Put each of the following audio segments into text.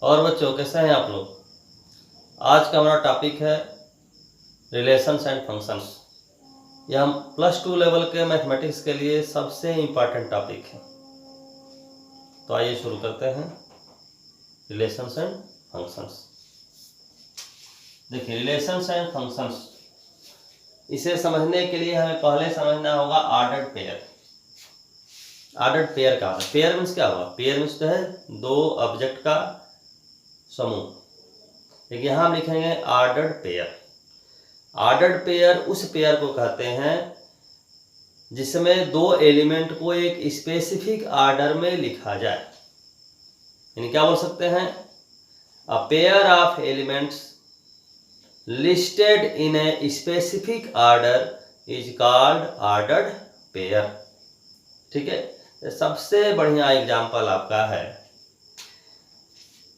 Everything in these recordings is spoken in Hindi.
और बच्चों कैसे हैं आप लोग। आज का हमारा टॉपिक है रिलेशंस एंड फंक्शंस। यह हम +2 लेवल के मैथमेटिक्स के लिए सबसे इम्पॉर्टेंट टॉपिक है। तो आइए शुरू करते हैं रिलेशंस एंड फंक्शंस। देखिए रिलेशंस एंड फंक्शंस, इसे समझने के लिए हमें पहले समझना होगा ऑर्डर्ड पेयर। ऑर्डर्ड पेयर का पेयर मीन्स क्या हुआ? पेयर मीन्स तो है दो ऑब्जेक्ट का समूह। देखिए यहाँ हम लिखेंगे ऑर्डर्ड पेयर। ऑर्डर्ड पेयर उस पेयर को कहते हैं जिसमें दो एलिमेंट को एक स्पेसिफिक ऑर्डर में लिखा जाए। यानी क्या बोल सकते हैं? A pair of elements listed in a specific order is called ordered pair. ठीक है, सबसे बढ़िया एग्जांपल आपका है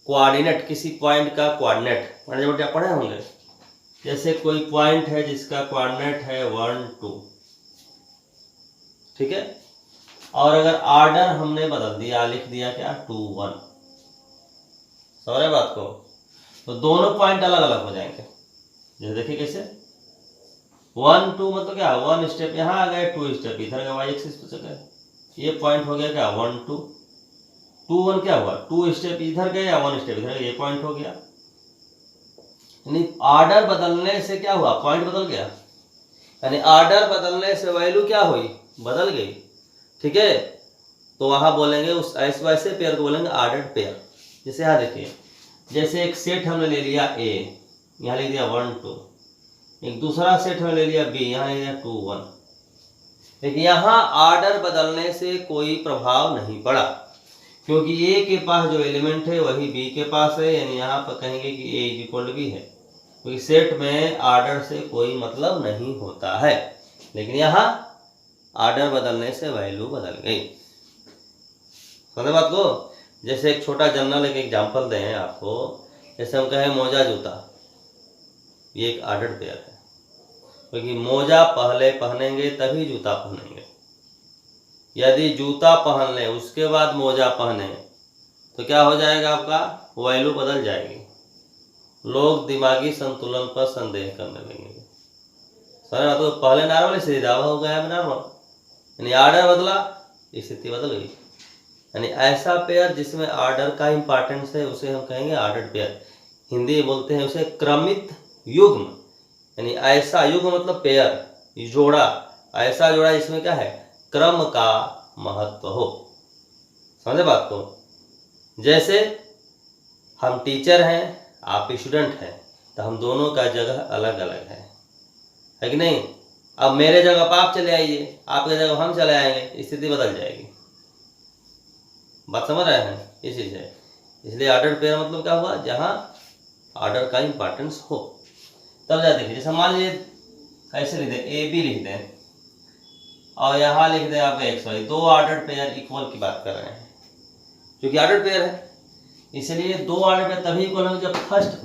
कोऑर्डिनेट, किसी पॉइंट का कोऑर्डिनेट पढ़े होंगे। जैसे कोई पॉइंट है जिसका कोऑर्डिनेट है 1 2, ठीक है, और अगर ऑर्डर हमने बदल दिया, लिख दिया क्या 2 1, समझ रहे बात को? तो दोनों पॉइंट अलग अलग हो जाएंगे। जैसे देखिए कैसे 1 2 मतलब क्या, 1 स्टेप यहाँ आ गए, 2 स्टेप इधर गए, वाई एक्सिस पे चले। ये पॉइंट हो गया क्या 1 2, 2 1 क्या हुआ, 2 स्टेप इधर गए या 1 स्टेप इधर गए, ये पॉइंट हो गया। यानी ऑर्डर बदलने से क्या हुआ, पॉइंट बदल गया। यानी ऑर्डर बदलने से वैल्यू क्या हुई, बदल गई। ठीक है, तो वहां बोलेंगे उस वैसे पेयर को बोलेंगे ऑर्डर्ड पेयर। जैसे यहाँ देखिए, जैसे एक सेट हमने ले लिया ए, यहाँ लिख दिया 1 2, एक दूसरा सेट हमने ले लिया बी, यहाँ लिख दिया 2 1। लेकिन यहाँ ऑर्डर बदलने से कोई प्रभाव नहीं पड़ा, क्योंकि ए के पास जो एलिमेंट है वही बी के पास है। यानी यहाँ पर कहेंगे कि ए इज इक्वल टू बी है, क्योंकि सेट में ऑर्डर से कोई मतलब नहीं होता है। लेकिन यहाँ ऑर्डर बदलने से वैल्यू बदल गई। समझे बात को? जैसे एक छोटा जनरल एक एग्जांपल दें आपको। जैसे हम कहें मोजा जूता, ये एक ऑर्डर्ड पेयर है, क्योंकि मोजा पहले पहनेंगे तभी जूता पहनेंगे। यदि जूता पहन लें उसके बाद मोजा पहने तो क्या हो जाएगा, आपका वैल्यू बदल जाएगी। लोग दिमागी संतुलन पर संदेह करने लगेंगे। समझ तो पहले नॉर्मल स्थिति दावा हो गया है नॉर्मल, यानी ऑर्डर बदला, स्थिति बदल गई। यानी ऐसा पेयर जिसमें ऑर्डर का इंपॉर्टेंस है उसे हम कहेंगे ऑर्डर्ड पेयर। हिंदी में बोलते हैं उसे क्रमित युग्म। यानी ऐसा युग्म मतलब पेयर, जोड़ा, ऐसा जोड़ा जिसमें क्या है, क्रम का महत्व हो। समझे बात को? जैसे हम टीचर हैं, आप स्टूडेंट हैं, तो हम दोनों का जगह अलग अलग है कि नहीं? अब मेरे जगह पर आप चले आइए, आपके जगह हम चले आएंगे, स्थिति बदल जाएगी। बात समझ रहे हैं? इसी से इसलिए ऑर्डर्ड पेयर मतलब क्या हुआ, जहां ऑर्डर का इंपॉर्टेंस हो तब जा। देखिए जैसे मान लीजिए ऐसे लिख दें, ए बी लिख दें और यहाँ लिख दें आप एक्स वाई। दो ऑर्डर्ड पेयर इक्वल की बात कर रहे हैं, क्योंकि ऑर्डर्ड पेयर है। इसलिए दो ऑर्डर पेयर तभी इक्वल होगा जब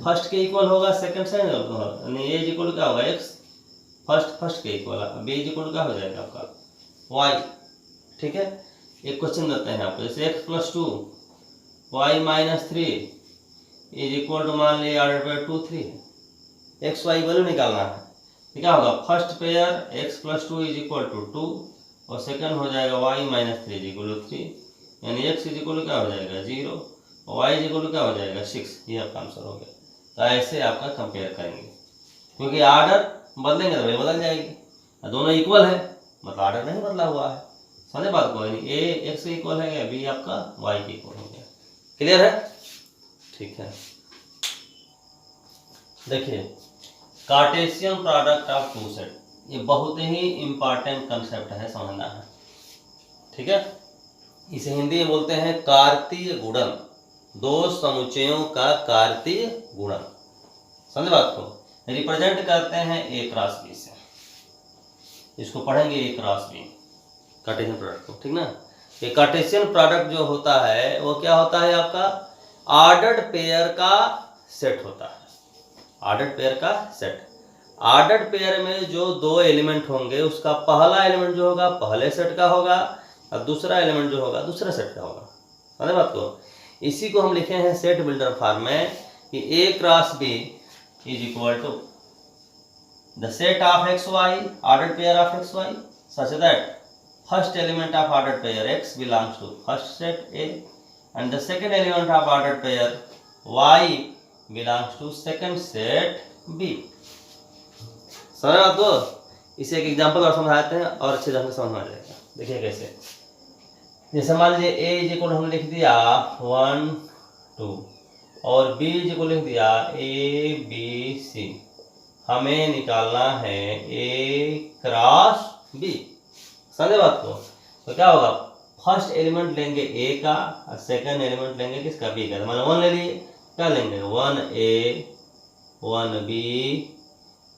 फर्स्ट के इक्वल होगा, सेकंड यानी ए इक्वल क्या होगा, एक्स फर्स्ट के इक्वल, बी इक्वल क्या हो जाएगा आपका वाई। ठीक है, एक क्वेश्चन देते हैं आपको, जैसे x plus 2 y minus 3 is equal to, मान लीजिए order pair 2 3, x y value निकालना है। तो क्या होगा, first pair x plus 2 is equal to 2 और सेकंड हो जाएगा y minus 3 is equal to 3। यानी एक्स इज इक्वल क्या हो जाएगा 0 और वाई इज इक्वल क्या हो जाएगा 6। ये आपका आंसर हो गया। तो ऐसे आपका कंपेयर करेंगे, क्योंकि ऑर्डर बदलेंगे तो बदल जाएगी। दोनों इक्वल है मतलब ऑर्डर नहीं बदला हुआ है। समझे बात को? यानी ए एक्स के इक्वल है, बी आपका वाई के इक्वल हो गया। क्लियर है? ठीक है, देखिए Cartesian product of two set, ये बहुत ही इंपॉर्टेंट कंसेप्ट है, समझना है। ठीक है, इसे हिंदी में बोलते हैं कार्तीय गुणन, दो समुच्चयों का कार्तीय गुणन। समझे बात को? रिप्रेजेंट करते हैं ए क्रॉस बी से, इसको पढ़ेंगे ए क्रॉस बी कार्टेशियन प्रोडक्ट को। ठीक ना? ये कार्टेशियन प्रोडक्ट जो होता है वो क्या होता है, आपका ऑर्डर्ड पेयर का सेट होता है। ऑर्डर्ड पेयर का सेट। ऑर्डर्ड पेयर में जो दो एलिमेंट होंगे उसका पहला एलिमेंट जो होगा पहले सेट का होगा और दूसरा एलिमेंट जो होगा दूसरा सेट का होगा। समझे बात को? इसी को हम लिखे हैं सेट बिल्डर फॉर्म में कि A cross B is equal to the set of x y ordered pair of x y such that first element of ordered pair x belongs to first set A and the second element of ordered pair y belongs to second set B. समझ बात को? इसे एक एग्जांपल और समझाते हैं और अच्छे ढंग से समझ में आ जाएगा। देखिए कैसे, जैसे मान लीजिए ए इज इक्वल हमने लिख दिया 1 2 और बी इज इक्वल लिख दिया ए बी सी। हमें निकालना है ए क्रॉस बी। समझे बात को? तो क्या होगा, फर्स्ट एलिमेंट लेंगे ए का और सेकंड एलिमेंट लेंगे किसका, बी का। मतलब 1 ले लिए, क्या लेंगे 1 ए 1 बी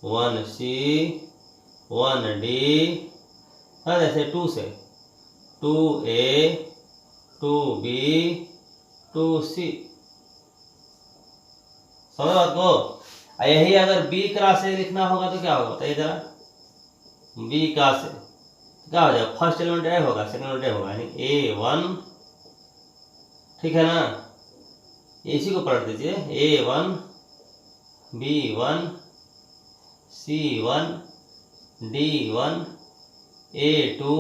1 सी 1 डी, हाँ जैसे 2 से 2 ए 2 बी 2 सी। समझ बात को? यही अगर बी क्रॉस ए लिखना होगा तो क्या होगा बताइए जरा, बी क्रॉस ए क्या हो जाएगा, फर्स्ट एलिमेंट ए होगा सेकंड एलिमेंट ए होगा, यानी A1, ठीक है ना। इसी को पलट दीजिए, A1 B1 C1 D1 A2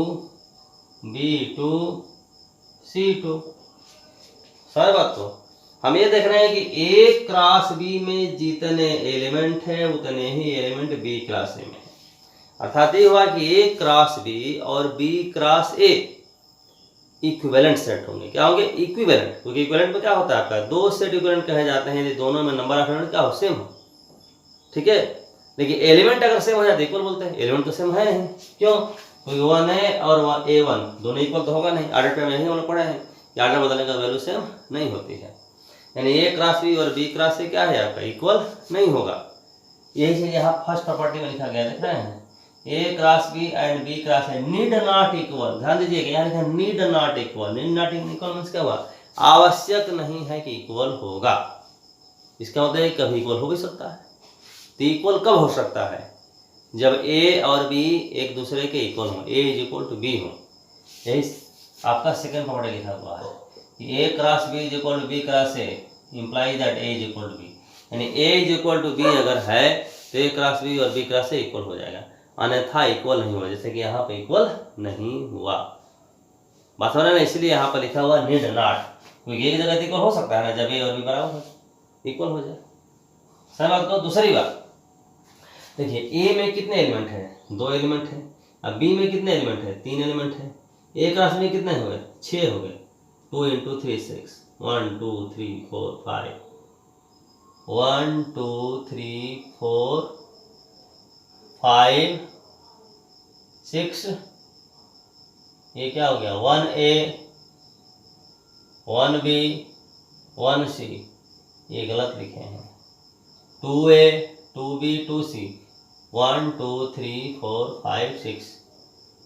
B2 C2। समझ बात को? हम ये देख रहे हैं कि ए क्रॉस बी में जितने एलिमेंट है उतने ही एलिमेंट बी क्रॉस ए में, अर्थात ये हुआ कि ए क्रॉस बी और B cross A equivalent set होंगे। क्या होंगे, इक्विवेलेंट। क्योंकि इक्विवेलेंट में क्या होता है आपका, दो सेट इक्विवेलेंट कहे जाते हैं यदि दोनों में नंबर ऑफ एलिमेंट क्या हो, सेम हो, ठीक है। लेकिन एलिमेंट अगर सेम हो जाए तो इक्वल बोलते हैं, एलिमेंट तो सेम है नहीं, क्यों, क्योंकि 1 है और A1 दोनों इक्वल तो होगा नहीं। ऑर्डर पे यही हम लोग पढ़े हैं कि ऑर्डर बदलने का वैल्यू सेम नहीं होती है, यानी ए क्रॉस बी और बी क्रॉस ए क्या है आपका, इक्वल नहीं होगा। यही चीज यहाँ फर्स्ट प्रॉपर्टी में लिखा गया, देख रहे हैं, A cross B and B cross A need not equal. ध्यान दीजिएगा यहाँ लिखा need not equal. Need not equal means क्या हुआ, आवश्यक नहीं है कि इक्वल होगा। इसका मतलब है कभी इक्वल हो भी सकता है। तो इक्वल कब हो सकता है, जब ए और बी एक दूसरे के इक्वल हो, A is equal to B हो। यही आपका सेकंड प्रॉपर्टी लिखा हुआ है कि A cross B is equal to B cross A imply that A is equal to B, यानी A is equal to B अगर है तो ए क्रॉस बी और बी क्रॉस ए इक्वल हो जाएगा, अन्यथा इक्वल नहीं हुआ, जैसे कि यहाँ पे इक्वल नहीं हुआ। बात समझ ना, इसलिए यहाँ पर लिखा हुआ नीड नॉट, क्योंकि एक जगह इक्वल हो सकता है ना, जब ए और बी बराबर इक्वल हो जाए। सही बात को? दूसरी बात देखिए, ए में कितने एलिमेंट है, 2 एलिमेंट है, अब बी में कितने एलिमेंट है, 3 एलिमेंट है, ए क्रॉस में कितने हो गए, 6 हो गए, 2 × 3 6, 1 2 3 4 5, 1 2 3 4 5 6, ये क्या हो गया 1A 1B 1C, ये गलत लिखे हैं, 2A 2B 2C 1 2 3 4 5 6,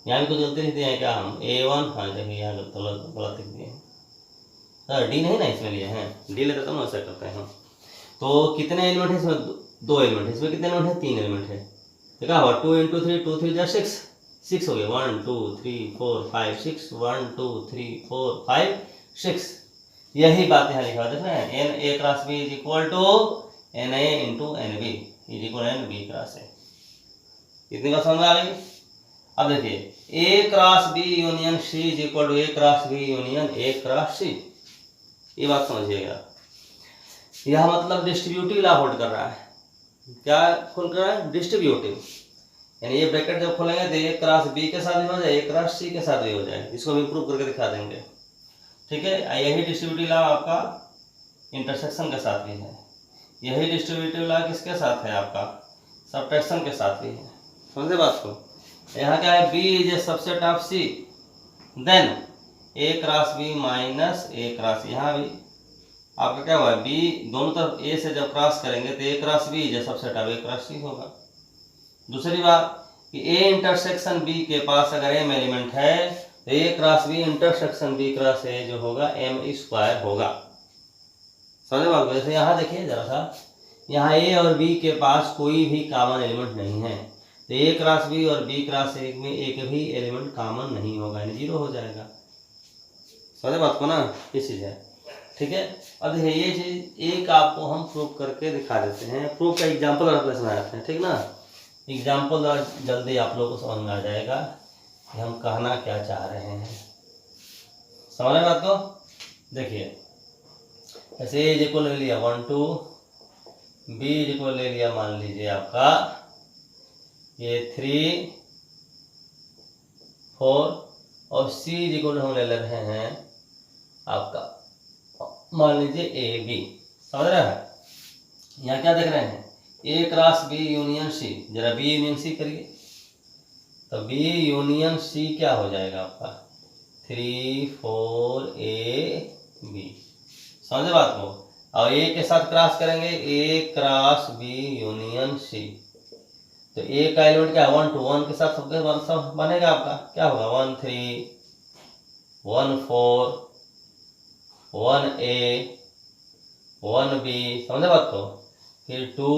यहाँ भी कुछ गलती लिख दिए हैं क्या हम, A1, हाँ देखिए यहाँ गलत लिख दिए हैं सर, डी नहीं ना इसमें लिए हैं, डी लेते तो हम ऐसा करते हैं। तो कितने एलिमेंट है इसमें, 2 एलिमेंट है, इसमें कितने एलिमेंट है, 3 एलिमेंट है, तो क्या हुआ 2 × 3 2 3 6, 6 हो गए, 1 2 3 4 5 6, 1 2 3 4 5 6। यही बात यहाँ लिखा हुआ देख रहे हैं, n A cross B is equal to n A into n B is equal n B cross A. इतनी बात समझ में आ गई। अब देखिए A cross B union C is equal to A cross B union A cross C, ये बात समझिएगा। यह मतलब डिस्ट्रीब्यूटिव लॉ होल्ड कर रहा है, क्या खोल कर रहा है, डिस्ट्रीब्यूटिव, यानी ये ब्रैकेट जब खोलेंगे तो ए क्रॉस बी के साथ भी हो जाए, ए क्रॉस सी के साथ भी हो जाए, इसको हम इम्प्रूव करके दिखा देंगे, ठीक है। यही डिस्ट्रीब्यूटिव लॉ आपका इंटरसेक्शन के साथ भी है, यही डिस्ट्रीब्यूटिव लॉ किसके साथ है आपका, सबट्रैक्शन के साथ भी है। समझे बात को? यहाँ क्या है, B is a subset of C, then A cross B minus A cross, यहाँ भी आपका क्या हुआ, बी दोनों तरफ ए से जब क्रॉस करेंगे तो A cross B is a subset of A cross C होगा। दूसरी बात कि ए इंटरसेक्शन बी के पास अगर एम एलिमेंट है तो A cross B intersection B cross A जो होगा एम स्क्वायर होगा। समझे बात को? जैसे यहाँ देखिए जरा सा, यहाँ ए और बी के पास कोई भी कॉमन एलिमेंट नहीं है, तो ए क्रॉस बी और बी क्रॉस ए में एक भी एलिमेंट कॉमन नहीं होगा, यानी 0 हो जाएगा। समझे बात को ना, ये चीज़ है, ठीक है। अब देखिए ये चीज एक आपको हम प्रूव करके दिखा देते हैं, प्रूव का एग्जाम्पल आप समझाते हैं, ठीक ना। एग्जाम्पल जल्दी आप लोगों को समझ में आ जाएगा कि हम कहना क्या चाह रहे हैं, समझ रहे बात को। देखिए ऐसे ए इक्वल ले लिया 1 2, बी इक्वल ले लिया मान लीजिए आपका ये 3 4 और सी इक्वल हम ले रहे हैं आपका मान लीजिए ए बी, समझ रहे हैं। यहाँ क्या देख रहे हैं, ए क्रॉस बी यूनियन सी, जरा बी यूनियन सी करिए, तो बी यूनियन सी क्या हो जाएगा आपका 3 4 ए बी, समझे बात को। और ए के साथ क्रॉस करेंगे, ए क्रॉस बी यूनियन सी, तो ए का एलिमेंट क्या है 1 2, 1 के साथ सब बनेगा आपका, क्या होगा 1 3 1 4 1 ए 1 बी, समझे बात को। फिर 2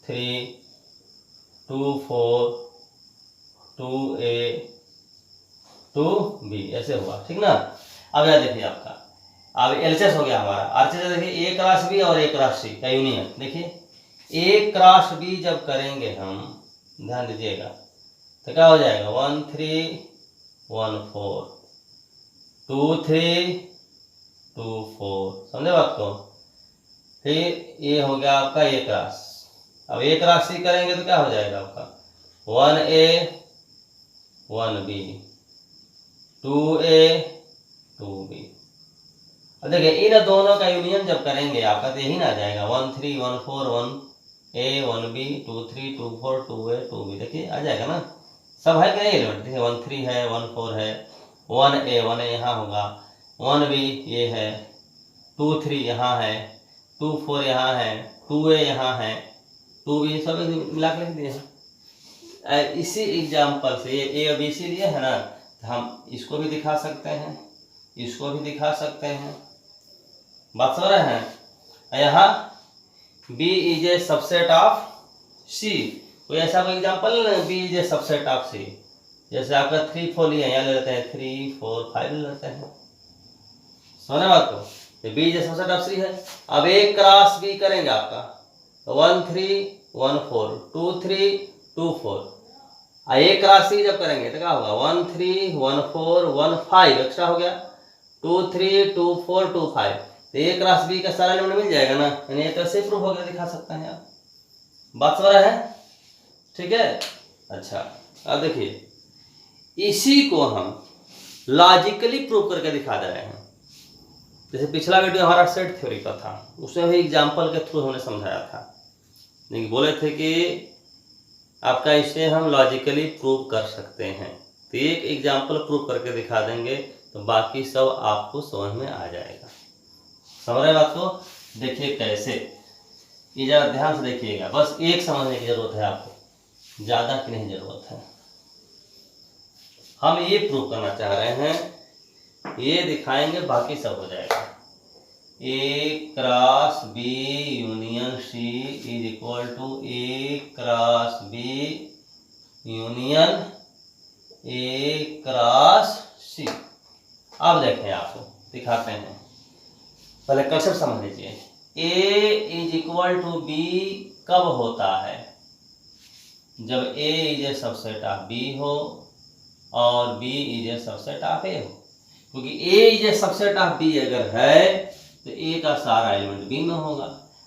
3 2 4 2 ए 2 बी, ऐसे हुआ, ठीक ना। अब यह देखिए आपका अब एलसीएस हो गया हमारा, आरसीएस देखिए ए क्रॉस बी और ए क्रॉस सी का यूनियन, देखिए ए क्रॉस बी जब करेंगे हम, ध्यान दीजिएगा, तो क्या हो जाएगा 1 3 1 4 2 3 2 4, समझे बात को। फिर ये हो गया आपका ए क्रॉस, अब ए क्रॉस सी करेंगे तो क्या हो जाएगा आपका 1 ए 1 बी 2 ए 2 बी। अब देखिए इन दोनों का यूनियन जब करेंगे आपका तो यही ना आ जाएगा 1 3 1 4 1 ए 1 बी 2 3 2 4 2 ए 2 बी, देखिए आ जाएगा ना, सब है कि नहीं एलिमेंट। देखिए 1 3 है 1 4 है 1 ए यहाँ होगा, 1 बी ये है, 2 3 यहाँ है, 2 4 यहाँ है, 2 ए यहाँ है, 2 बी, सब मिला के लिख दिए हैं। इसी एग्जाम्पल से ये ए और बी सी लिए है ना, तो हम इसको भी दिखा सकते हैं, इसको भी दिखा सकते हैं, बात समझ रहे हैं। यहाँ B is a subset of C, कोई ऐसा कोई example B is a subset of C, जैसे आपका 3 4 लिया, यहाँ ले लेते हैं 3 4 5 ले लेते हैं, समझे बात को। B is a subset of C है। अब ए क्रॉस बी करेंगे आपका, 1 3 1 4 2 3 2 4, ए क्रॉस सी जब करेंगे तो क्या होगा 1 3 1 4 1 5, एक्स्ट्रा हो गया 2 3 2 4 2 5, तो ए क्रॉस बी का सारा एलिमेंट मिल जाएगा ना, यानी तो ऐसे प्रूफ हो गया, दिखा सकते हैं आप, बात समझ रहे हैं, ठीक है। अच्छा अब देखिए इसी को हम लॉजिकली प्रूव करके दिखा दे रहे हैं। जैसे पिछला वीडियो हमारा सेट थ्योरी का था, उसमें भी एग्जाम्पल के थ्रू हमने समझाया था, लेकिन बोले थे कि आपका इसे हम लॉजिकली प्रूव कर सकते हैं, तो एक एग्जाम्पल प्रूव करके दिखा देंगे तो बाकी सब आपको समझ में आ जाएगा, समझ रहे बात को। देखिए कैसे, ये जरा ध्यान से देखिएगा, बस एक समझने की जरूरत है आपको, ज़्यादा की नहीं जरूरत है। हम ये प्रूव करना चाह रहे हैं, ये दिखाएंगे, बाकी सब हो जाएगा। A cross B union C is equal to A cross B union A cross C. अब देखें आपको दिखाते हैं, पहले कंसेप्ट समझ लीजिए। A is equal to B कब होता है, जब A is a subset of B हो और B is a subset of A हो, क्योंकि A is a subset of B अगर है तो ए का सारा एलिमेंट बी में होगा,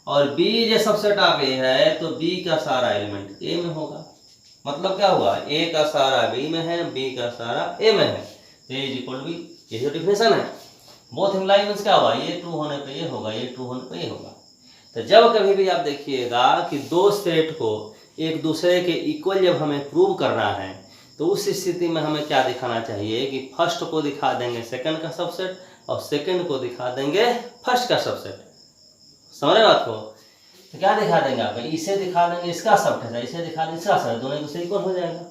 और B is a subset of A है तो बी का सारा एलिमेंट ए में होगा। मतलब क्या हुआ, ए का सारा बी में है, बी का सारा ए में है, तो ए इज इक्वल टू बी, यही तो डिफिनेशन है। बोथ इम्प्लाई मींस क्या हुआ, ये ट्रू होने पे ये होगा, ये ट्रू होने पे ये होगा। तो जब कभी भी आप देखिएगा कि दो सेट को एक दूसरे के इक्वल जब हमें प्रूव करना है, तो उस स्थिति में हमें क्या दिखाना चाहिए कि फर्स्ट को दिखा देंगे सेकंड का सबसेट और सेकंड को दिखा देंगे फर्स्ट का सबसेट, समझ रहे बात को। तो क्या दिखा देंगे आप, इसे दिखा देंगे इसका सबसेट, इसे दिखा देंगे इसका सबसेट, दोनों एक दूसरे इक्वल हो जाएगा।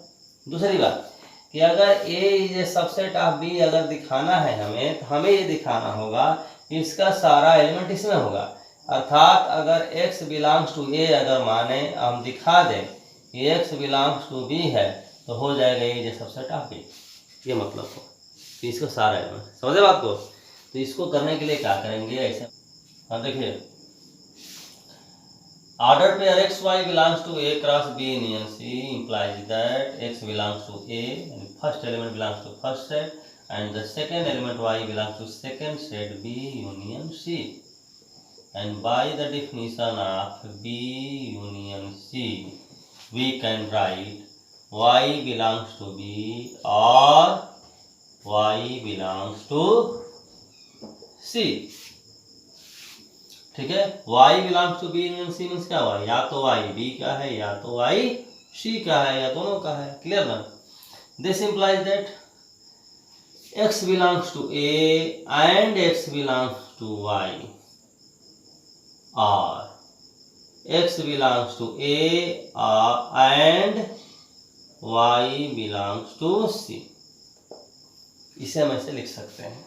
दूसरी बात कि अगर A is a subset of B अगर दिखाना है हमें, तो हमें ये दिखाना होगा कि इसका सारा एलिमेंट इसमें होगा, अर्थात अगर x बिलोंग्स टू ए अगर माने हम दिखा दें कि x बिलोंग्स टू बी है, तो हो जाएगा ये सबसेट ऑफ बी, ये मतलब हो कि इसका सारा एलिमेंट, समझे बात को। तो तो इसको करने के लिए क्या करेंगे ऐसे, हाँ देखिए, ordered pair xy belongs to A cross B union C implies that x belongs to A and first element belongs to first set and the second element y belongs to second set B union C. And by the definition of B union C, we can write y belongs to B or y belongs to C. ठीक है, y belongs to B union C means क्या हुआ, या तो y b का है या तो y c का है या दोनों का है, क्लियर ना। This implies that x belongs to a and x belongs to y और x belongs to a and y belongs to c। इसे हम ऐसे लिख सकते हैं,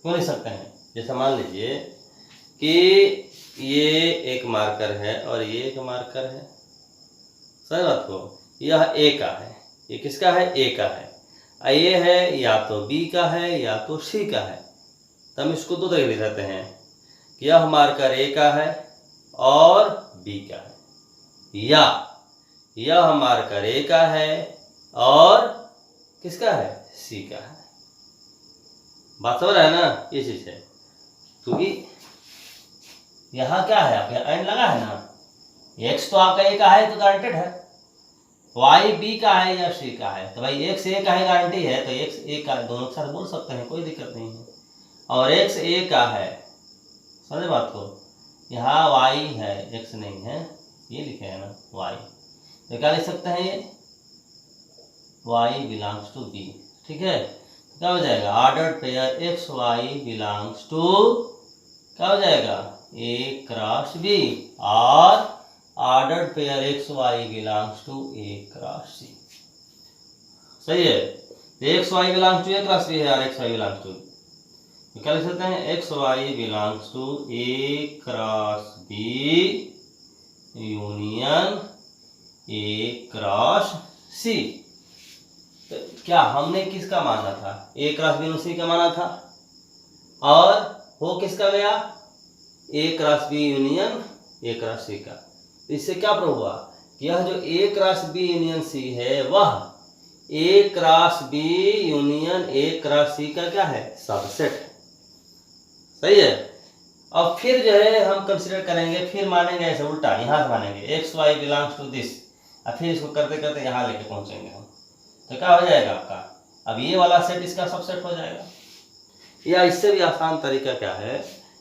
क्यों लिख सकते हैं, जैसे मान लीजिए कि ये एक मार्कर है और ये एक मार्कर है, सही बात को, यह ए का है, ये किसका है, ए का है, ये है या तो बी का है या तो सी का है। तो हम इसको दो तरीके लिख सकते हैं कि यह मार्कर ए का है और बी का है, या यह मार्कर ए का है और किसका है, सी का है। बात समझ रहा है ना, ये चीज है, क्योंकि यहाँ क्या है, आपके एंड लगा है ना, x तो आपका ए का है तो गारंटेड है, y b का है या c का है, तो भाई x a का है गारंटी है, तो x a का दोनों के साथ बोल सकते हैं, कोई दिक्कत नहीं है। और x a का है, समझे बात को, यहाँ y है x नहीं है, ये लिखे है ना y, तो क्या लिख सकते हैं, ये y बिलोंग्स टू b। ठीक है, क्या हो जाएगा, ordered pair x y belongs to, क्या हो जाएगा, A क्रॉस B और ordered pair x Y belongs to A cross C। सही है, x Y belongs to A cross B है और एक्स वाई बिलोंग्स टू, क्या लिख सकते हैं, X Y belongs to A cross B union A cross C। तो क्या हमने किसका माना था, A cross B union C का माना था, और हो किसका गया, A cross B union A cross C का। इससे क्या प्रूव हुआ कि यह जो A cross B union C है वह A cross B union A cross C का क्या है, सबसेट है। सही है, अब फिर जो है हम कंसीडर करेंगे, फिर मानेंगे ऐसे उल्टा, यहाँ से मानेंगे x Y belongs to this, और फिर इसको करते करते यहाँ लेके पहुंचेंगे हम, तो क्या हो जाएगा आपका, अब ये वाला सेट इसका सबसेट हो जाएगा। या इससे भी आसान तरीका क्या है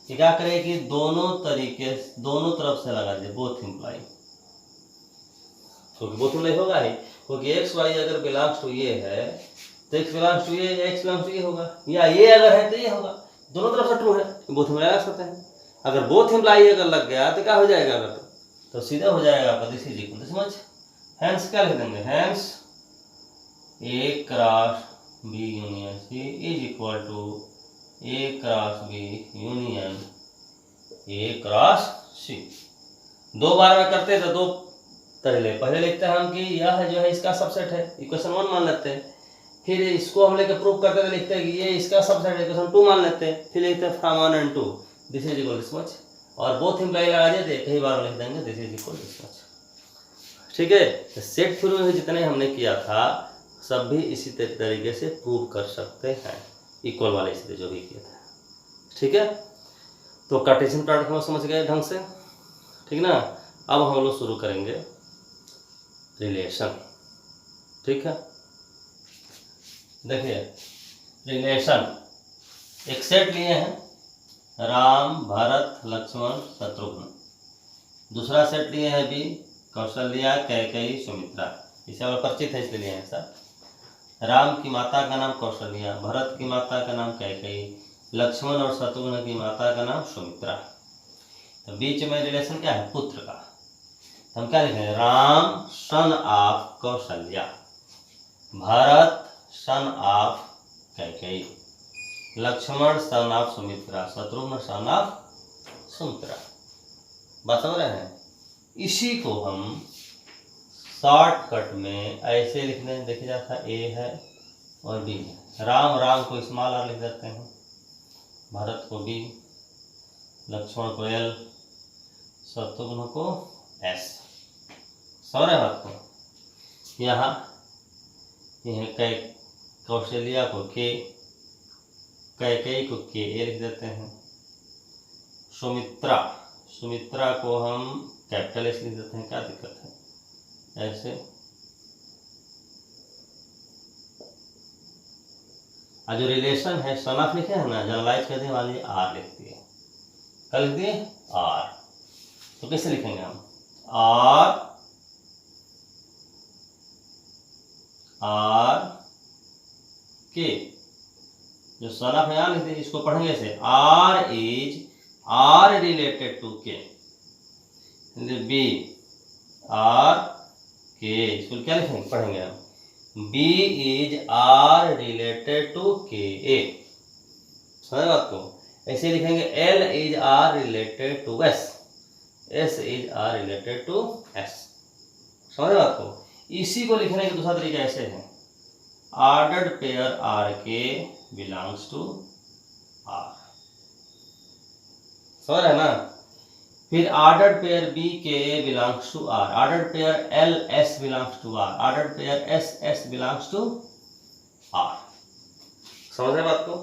कि क्या करें कि दोनों तरफ से लगा दे, बोथ इम्प्लाई, क्योंकि बोथ इम्प्लाई होगा ही, क्योंकि एक्स वाई अगर बिलोंग्स टू ये है तो एक्स बिलोंग्स टू ये, एक्स बिलोंग्स टू ये होगा, या ये अगर है तो ये होगा, दोनों तरफ से ट्रू है, बोथ इम्प्लाई लगा सकते हैं। अगर बोथ इम्प्लाई अगर लग गया तो क्या हो जाएगा, अगर तो सीधा हो जाएगा आपका this is equal to much, hence क्या लिख देंगे, hence A cross B union C is equal to A cross B union A cross C. दो बार में करते हैं तो दो पहले लिखते हैं हम कि यह जो है इसका सबसेट है, इक्वेशन 1 मान लेते हैं, फिर इसको हम लेकर प्रूव करते हैं, लिखते हैं कि ये इसका सबसेट है, इक्वेशन 2 मान लेते हैं, फिर लिखते हैं from 1 and 2 this is equal this much, और बोथ इम्प्लाई लगा देते कई बार लिख देंगे this is equal this much. ठीक है, तो सेट थ्योरम में जितने हमने किया था सब भी इसी तरीके से प्रूव कर सकते हैं, इक्वल वाले इसलिए जो भी किया था। ठीक है, तो कार्टेशियन प्रोडक्ट हम समझ गए ढंग से, ठीक ना। अब हम लोग शुरू करेंगे रिलेशन। ठीक है, देखिए रिलेशन, एक सेट लिए हैं, राम भरत लक्ष्मण शत्रुघ्न, दूसरा सेट लिए हैं भी कौशल्या कैकेयी सुमित्रा, इसे और परिचित है इसलिए लिए हैं सर। राम की माता का नाम कौशल्या, भरत की माता का नाम कैकेयी, लक्ष्मण और शत्रुघ्न की माता का नाम सुमित्रा। तो बीच में रिलेशन क्या है, पुत्र का, तो हम क्या लिखेंगे, Ram son of Kaushalya, Bharat son of Kaikeyi, Lakshman son of Sumitra, Shatrughan son of Sumitra. बात समझ रहे हैं। इसी को हम शॉर्टकट में ऐसे लिखने देखिए जाता, ए है और बी है, राम राम को स्मॉल आर लिख देते हैं, भरत को बी, लक्ष्मण को एल, शत्रुघ्न को एस। समझ रहे बात को। यहाँ यह कौशल्या को के, कैकेयी को के ए लिख देते हैं। सुमित्रा को हम कैपिटल एस लिख देते हैं, क्या दिक्कत है। ऐसे जो रिलेशन है सन ऑफ लिखे है ना, जनरलाइज कर देने वाली आर लिख दिए। क्या लिख दिए? आर। तो कैसे लिखेंगे हम? आर के, जो सन ऑफ यहाँ लिख दिए, इसको पढ़ेंगे ऐसे, आर रिलेटेड टू के, बी आर के, इसको क्या लिखेंगे पढ़ेंगे हम, B is R related to KA। समझ बात को। ऐसे लिखेंगे L is R related to S, S is R related to S। समझ बात को। इसी को लिखने का दूसरा तरीका ऐसे है, ordered pair R K belongs to R। समझ रहे ना। फिर ordered pair B K belongs to R, ordered pair L S belongs to R, ordered pair S S belongs to R. समझ रहे बात को?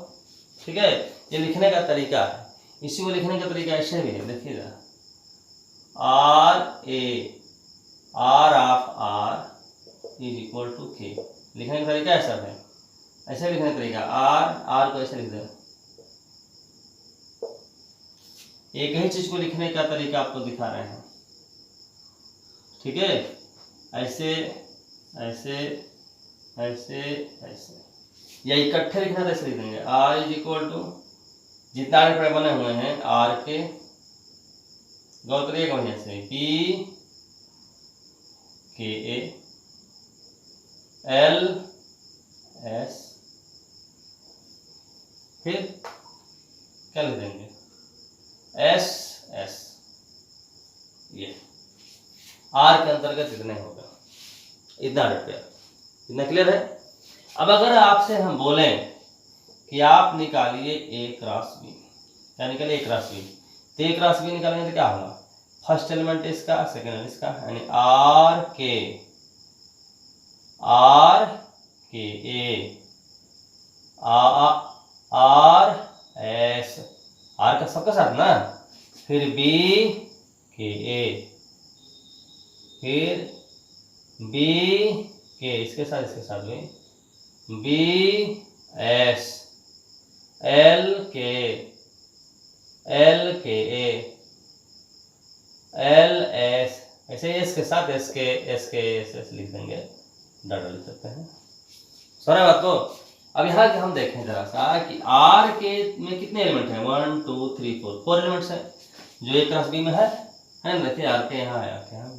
ठीक है, ये लिखने का तरीका है। इसी को लिखने का तरीका ऐसे भी है, देखिएगा, R A R of R is equal to K. लिखने का तरीका ऐसा है, ऐसे लिखने का तरीका, आर को ऐसे लिख दे। एक ही चीज को लिखने का तरीका आपको दिखा रहे हैं, ठीक है। ऐसे ऐसे ऐसे ऐसे, या इकट्ठे लिखना तो ऐसे लिख देंगे, आर इज इक्वल टू, जितना आर बने हुए हैं आर के, गौर करिएगा बढ़िया से, पी के ए एल एस, फिर क्या लिख देंगे, एस एस। ये आर के अंतर्गत इतने होगा, इतना रुपया। इतना क्लियर है। अब अगर आपसे हम बोलें कि आप निकालिए ए क्रॉस बी, क्या निकालिए? ए क्रॉस बी। तो ए क्रॉस बी निकालेंगे तो क्या होगा? फर्स्ट एलिमेंट इसका, सेकेंड एलिमेंट इसका, यानी आर के ए आर एस, आर का सबका साथ ना, फिर बी के ए, फिर बी के इसके साथ में बी एस, एल के ए, एल एस, ऐसे एस के साथ एस के एस लिख देंगे, डाटा लिख सकते हैं। सारा बात को। अब यहाँ के हम देखें जरा सा कि आर के में कितने एलिमेंट हैं, 1 2 3 4, 4 एलिमेंट्स हैं, जो ए क्रॉस बी में है ना। देखिए आर के यहाँ है, आर के यहाँ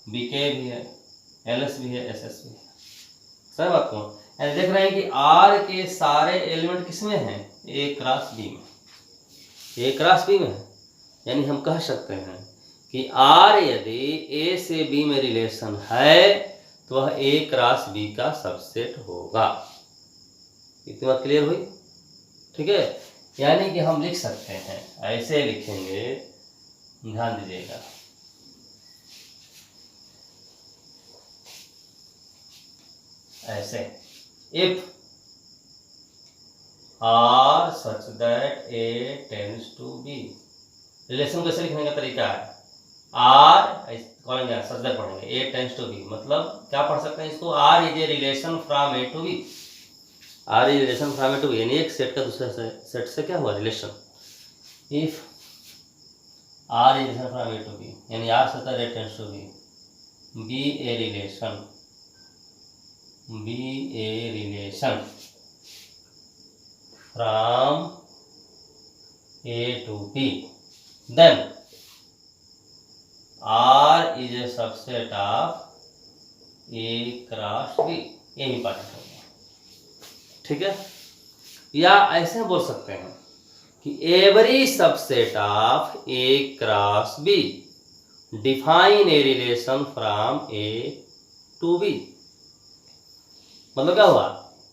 बी के भी है, एल एस भी है, एस एस भी है। सही बात को। देख रहे हैं कि आर के सारे एलिमेंट किसमें हैं? ए क्रॉस बी में, ए क्रॉस बी में है। यानी हम कह सकते हैं कि आर यदि ए से बी में रिलेशन है तो वह ए क्रॉस बी का सबसेट होगा। इतनी बात क्लियर हुई? ठीक है, यानी कि हम लिख सकते हैं, ऐसे लिखेंगे, ध्यान दीजिएगा, ऐसे, if R such that A tends to B. Relation कैसे लिखने का तरीका है, आर कॉलेंगे सच दैट पढ़ेंगे, ए टेंड्स टू बी, मतलब क्या पढ़ सकते हैं इसको, R is a relation from A to B, R is relation from A to B, यानी एक सेट का दूसरे सेट से क्या हुआ, relation. If R is relation from A to B, यानी R such that A tends to B a relation, be a relation from A to B, then R is a subset of A cross B। यही पाठ है, ठीक है। या ऐसे बोल सकते हैं कि every subset of A cross B define a relation from A to B। मतलब क्या हुआ,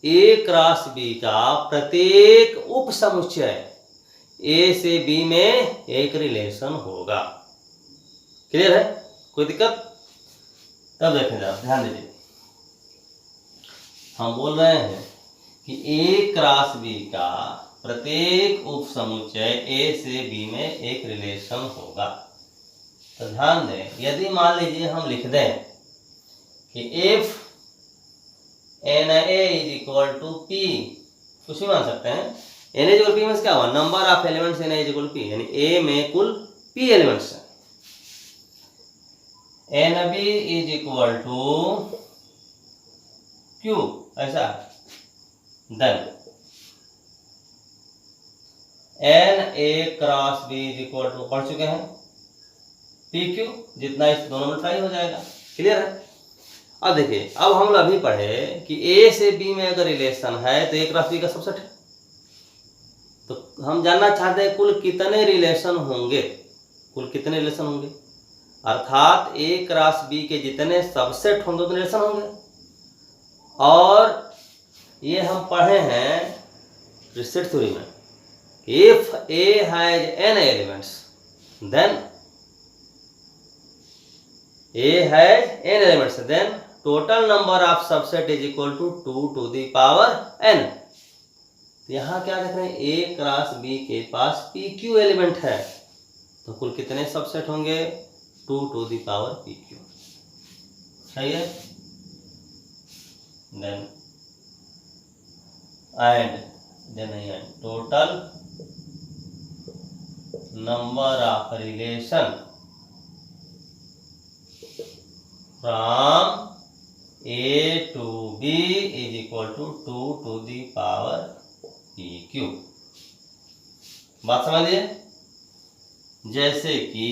ए क्रॉस बी का प्रत्येक उप समुच्चय ए से बी में एक रिलेशन होगा। क्लियर है? कोई दिक्कत? तब देखें जरा, ध्यान दीजिए, हम बोल रहे हैं कि ए क्रॉस बी का प्रत्येक उप समुच्चय ए से बी में एक रिलेशन होगा। तो ध्यान दें, यदि मान लीजिए हम लिख दें कि if Na is equal to P, कुछ भी मान सकते हैं, Na is equal P means क्या हुआ, number of elements Na is equal P, यानी ए में कुल पी एलिमेंट्स हैं। Nb is equal to Q, ऐसा then Na cross B is equal to, पढ़ चुके हैं, पी क्यू, जितना इस दोनों में ट्राई हो जाएगा। क्लियर है? अब देखिए, अब हम लोग अभी पढ़े कि ए से बी में अगर रिलेशन है तो ए क्रॉस बी का सबसेट है। तो हम जानना चाहते हैं कुल कितने रिलेशन होंगे, कुल कितने रिलेशन होंगे, अर्थात ए क्रॉस बी के जितने सबसेट होंगे उतने रिलेशन होंगे। और ये हम पढ़े हैं रिसेट थ्योरी में, if A has n elements then A has n elements, then total number of subset is equal to 2 to the power n। यहाँ क्या देख रहे हैं, A क्रॉस B के पास PQ एलिमेंट है, तो कुल कितने सबसेट होंगे, 2 to the power PQ। सही है? then total number of relation from A to B is equal to 2 to the power PQ। बात समझिए? जैसे कि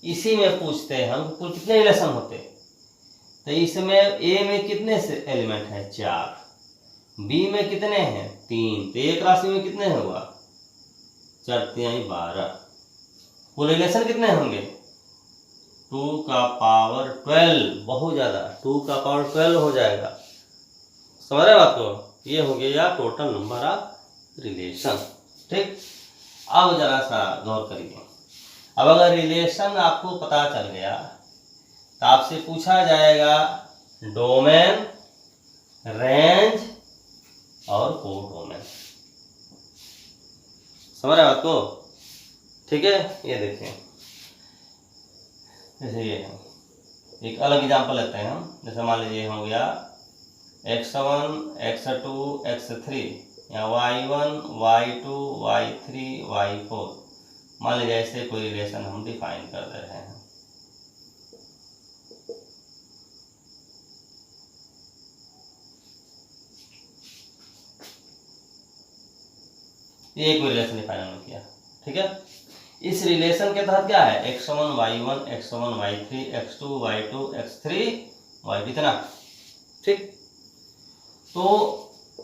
इसी में पूछते हैं हम कुल कितने रिलेशन होते, तो इसमें A में कितने से एलिमेंट है, 4, B में कितने हैं, 3, तो एक राशि में कितने हुआ, 4 3 12, कुल रिलेशन कितने होंगे, 2 का पावर 12, बहुत ज़्यादा, 2 का पावर 12 हो जाएगा। समझ रहे बात को? ये हो गया टोटल नंबर ऑफ रिलेशन। ठीक, अब जरा सा गौर करिए, अब अगर रिलेशन आपको पता चल गया तो आपसे पूछा जाएगा डोमेन, रेंज और कोडोमेन। समझ रहे बात को? ठीक है, ये देखें, जैसे ये एक अलग एग्जांपल लेते हैं हम, जैसे मान लीजिए हो गया x1 x2 x3 या y1 y2 y3 y4, मान लीजिए ऐसे कोई रिलेशन हम डिफाइन कर दे रहे हैं। ये कोई रिलेशन डिफाइन हमने किया। ठीक है, इस रिलेशन के तहत क्या है, x1 y1 x1 y3 x2 y2 x3 y, कितना। ठीक, तो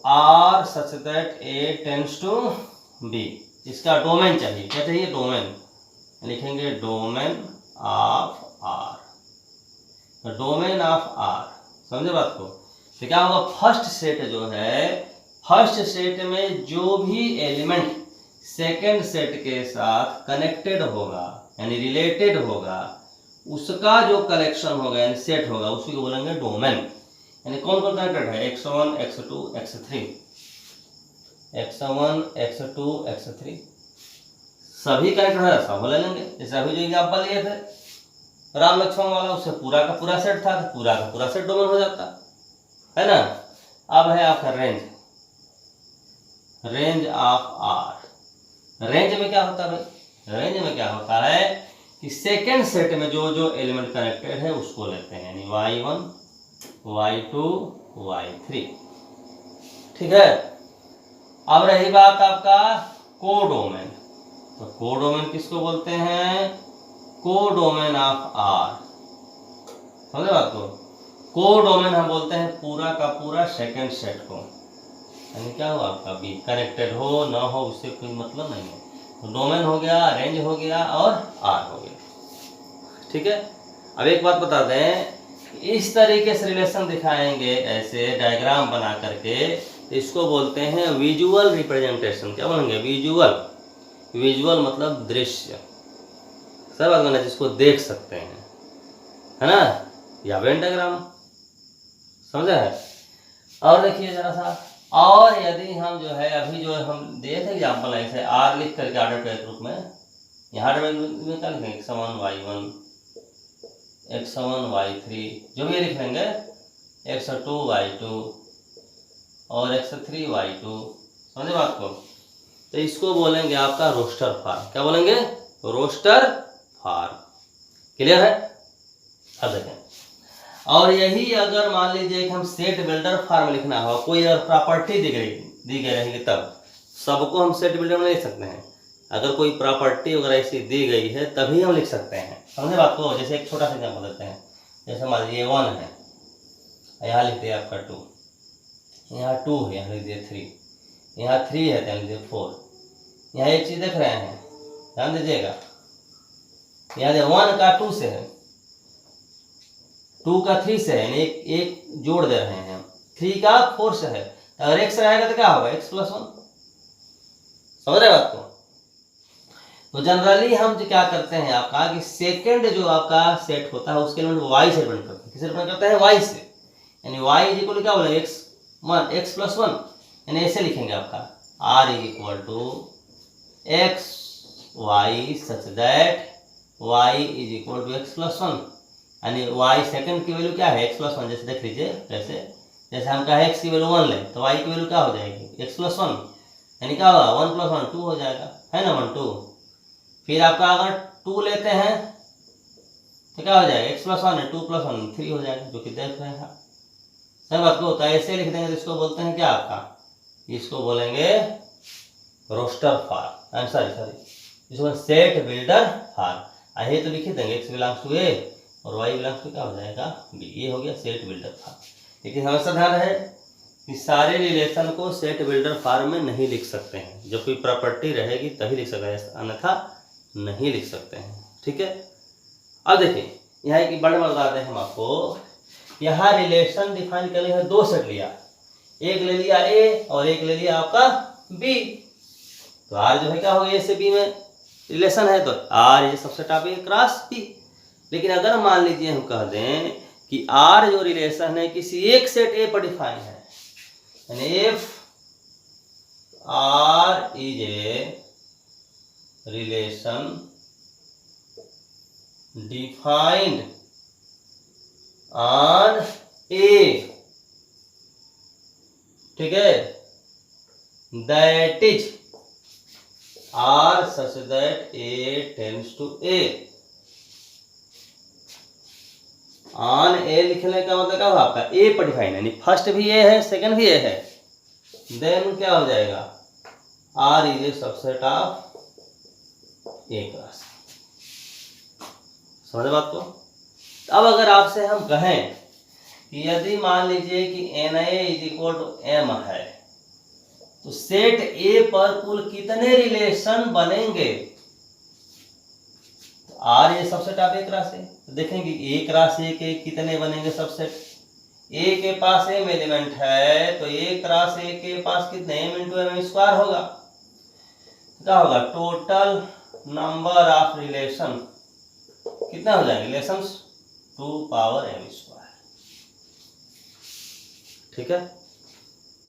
R such that A tends to B, इसका डोमेन चाहिए। क्या चाहिए, डोमेन, लिखेंगे डोमेन ऑफ R, तो डोमेन ऑफ R, समझे बात को? तो क्या होगा, फर्स्ट सेट जो है, फर्स्ट सेट में जो भी एलिमेंट सेकेंड सेट के साथ कनेक्टेड होगा यानी रिलेटेड होगा, उसका जो कलेक्शन होगा यानी सेट होगा, उसी को बोलेंगे डोमेन। यानी कौन कौन कनेक्टेड है, x1 x2 x3, x1 x2 x3 सभी कनेक्टेड है, सब बोले लेंगे। जैसे अभी जो एग्जाम्पल लिए थे राम लक्ष्मण वाला, उससे पूरा का पूरा सेट था, तो पूरा का पूरा सेट डोमेन हो जाता है ना। अब है आपका range, range of R. Range में क्या होता है, रेंज में क्या होता है कि सेकेंड सेट में जो जो एलिमेंट कनेक्टेड है उसको लेते हैं, यानी y1 y2 y3। ठीक है, अब रही बात आपका कोडोमेन, तो कोडोमेन किसको बोलते हैं, कोडोमेन ऑफ आर। समझे बात को? कोडोमेन हम बोलते हैं पूरा का पूरा सेकेंड सेट को, यानी क्या हो आपका बी, कनेक्टेड हो ना हो उससे कोई मतलब नहीं है। तो डोमेन हो गया, रेंज हो गया और आर हो गया। ठीक है, अब एक बात बता दें, इस तरीके से रिलेशन दिखाएंगे ऐसे डायग्राम बना करके तो इसको बोलते हैं विजुअल रिप्रेजेंटेशन। क्या बोलेंगे? विजुअल। विजुअल मतलब दृश्य, सब अगर जिसको देख सकते हैं, है ना, या वेन डायग्राम, समझा है। और देखिए जरा सा, और यदि हम जो है अभी जो हम दिए थे एग्जाम्पल ऐसे आर लिख करके आर्डर के रूप में, यहाँ आर्डर में क्या लिखेंगे? x1 y1 x1 y3 जो भी लिख लेंगे, x2 y2 और x3 y2, समझे बात को। तो इसको बोलेंगे आपका रोस्टर फार्म। क्या बोलेंगे? Roster farm. क्लियर है? अब देखें, और यही अगर मान लीजिए कि हम सेट बिल्डर फार्म लिखना हो, कोई अगर प्रॉपर्टी दी गई रहेगी, तब सबको हम सेट बिल्डर में लिख सकते हैं। अगर कोई प्रॉपर्टी वगैरह ऐसी दी गई है तभी हम लिख सकते हैं, समझे बात को। जैसे एक छोटा सा एग्जाम्पल देते हैं, जैसे मान लीजिए 1 है, यहाँ लिख दिया आपका 2, यहाँ 2 है, यहाँ लिख दिया 3, यहाँ 3 है, यहाँ लिख दिया 4। यहाँ एक चीज देख रहे हैं, ध्यान दीजिएगा, यहाँ 1 का 2 से है, 2 का 3 से है, एक जोड़ दे रहे हैं, 3 का 4 से है। अगर x रहेगा तो क्या होगा? x + 1। समझ रहे बात को। तो जनरली हम जो क्या करते हैं आपका, कि सेकंड जो आपका सेट होता है उसके एलिमेंट y से रिप्रेजेंट करते हैं। किसे रिप्रेजेंट करते हैं? y से, यानी y इक्वल क्या बोलेंगे? x + 1, यानी ऐसे लिखेंगे आपका r = x y such that y = x + 1, यानी y सेकंड की वैल्यू क्या है? x + 1। जैसे देख लीजिए, जैसे हम कहा x की वैल्यू 1 लें तो y की वैल्यू क्या हो जाएगी? x + 1, यानी क्या होगा? 1 + 1 2 हो जाएगा, है ना, 1 2। फिर आपका अगर 2 लेते हैं तो क्या हो जाएगा? x + 1 है, 2 + 1 3 हो जाएगा, जो कि देख रहे हैं सब बात को। होता है ऐसे लिख देंगे तो इसको बोलते हैं क्या आपका? इसको बोलेंगे रोस्टर फार्म, सॉरी इसको सेट बिल्डर फार्म। ये तो लिख ही देंगे, x बिलोंग्स टू a और y बिलोंग्स टू क्या हो जाएगा? b। ये हो गया सेट बिल्डर फार्म। लेकिन हमेशा ध्यान रहे कि सारे रिलेशन को सेट बिल्डर फार्म में नहीं लिख सकते हैं, जब कोई प्रॉपर्टी रहेगी तभी लिख सकते हैं, अन्यथा नहीं लिख सकते हैं, ठीक है। अब देखिए यहाँ एक बड़ा बताते हैं हम आपको, यहाँ रिलेशन डिफाइन कर लिया, 2 सेट लिया, एक ले लिया a और एक ले लिया आपका b। तो r जो है क्या हो गया? a से b में रिलेशन है तो r ये सबसेट आप a क्रॉस b। लेकिन अगर मान लीजिए हम कह दें कि r जो रिलेशन है किसी एक सेट a पर डिफाइन है, यानी if r is a relation defined on a, ठीक है, that is r such that a tends to a। On A लिखने का मतलब क्या होगा आपका? ए पर डिफाइन है, यानी फर्स्ट भी ए है, सेकंड भी ए है, देन क्या हो जाएगा? R is a subset of A cross. समझ बात को। अब अगर आपसे हम कहें कि यदि मान लीजिए कि Na = m है, तो सेट ए पर कुल कितने रिलेशन बनेंगे? आर ये सबसेट ऑफ ए क्रॉस है, तो देखेंगे ए क्रॉस ए के कितने बनेंगे सबसेट। ए के पास m एलिमेंट है तो ए क्रॉस ए के पास कितने? m × m² होगा। क्या होगा? टोटल नंबर ऑफ रिलेशन कितना हो जाएंगे? रिलेशंस 2 पावर m², ठीक है।